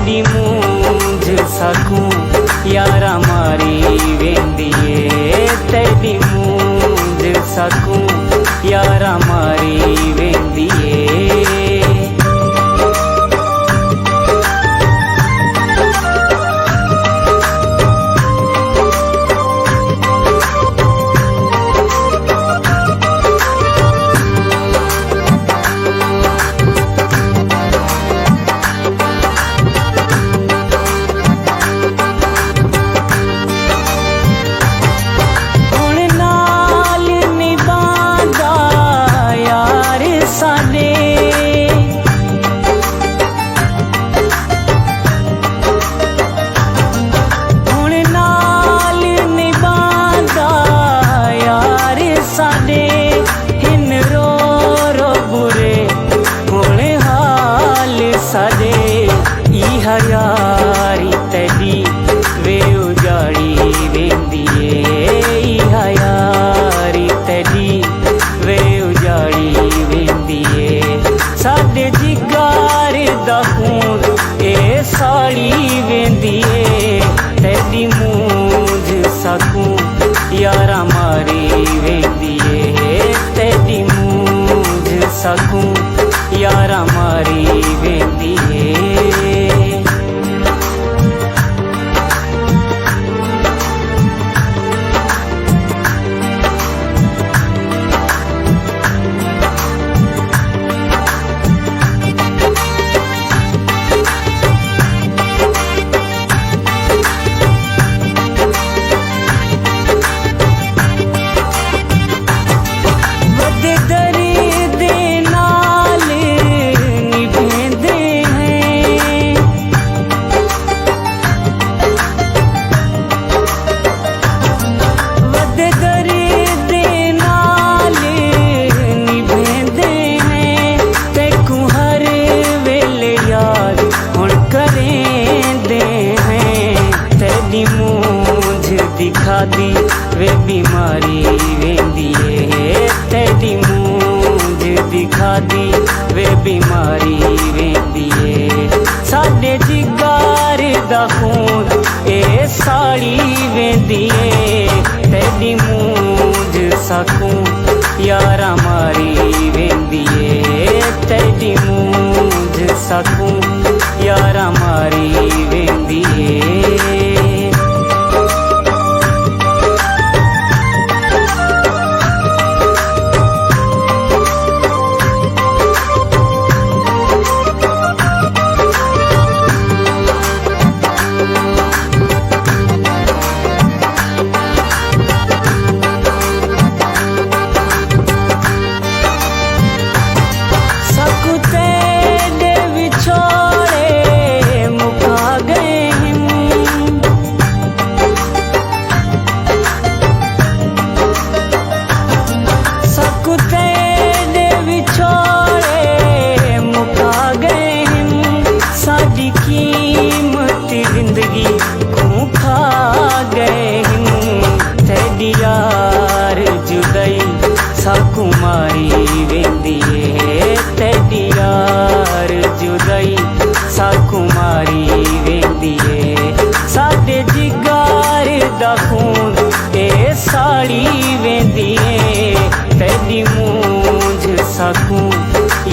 तेरी मूंझ सकूं यारा मारी वेंदिए, तेरी मूंझ सकूं यारा मारी वेंदिए। यारी तेरी वे उजाड़ी वेंदिए, यारी तेरी वे उजाड़ी वेंदिए। साडे जिगर दा खून ए साड़ी वेंदिए, तेरी मूंझ सकूं यारा मारी वेंदिए, तेरी मूंझ सकूं यारा मारी वेंदिए। दिखा दी वे बीमारी वेंदिए, तेरी मूंझ दिखा दी वे बीमारी वेंदिए। साडे जिगर दा खून ए साड़ी वेंदिए, तेरी मूंझ सकूं यारा मारी वेंदिए, तेरी मूंझ सकूं यारा मारी वेंदिए। जिंदगी को खा गए तेरी यार जुदाई साकुमारी वेंदिए, तेरी यार जुदाई साकुमारी वेंदिए। साडे जिगर दा खून ए साड़ी वेंदिए, तेरी मूंझ सकूं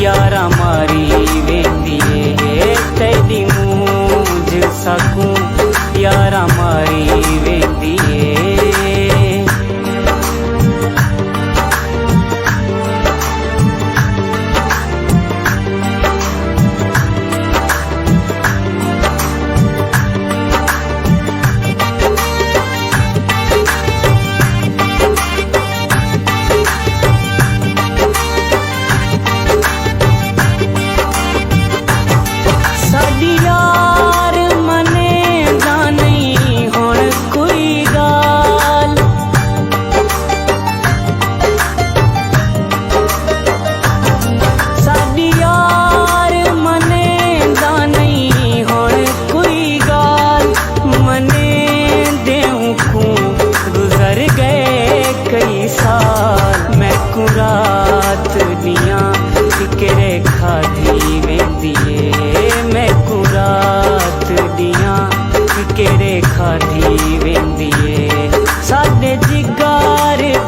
यारा मारी वेंदिए, तेरी मूंझ सकूं यारा मारी वेंदिए। साडी यार मने दा नहीं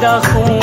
दा खून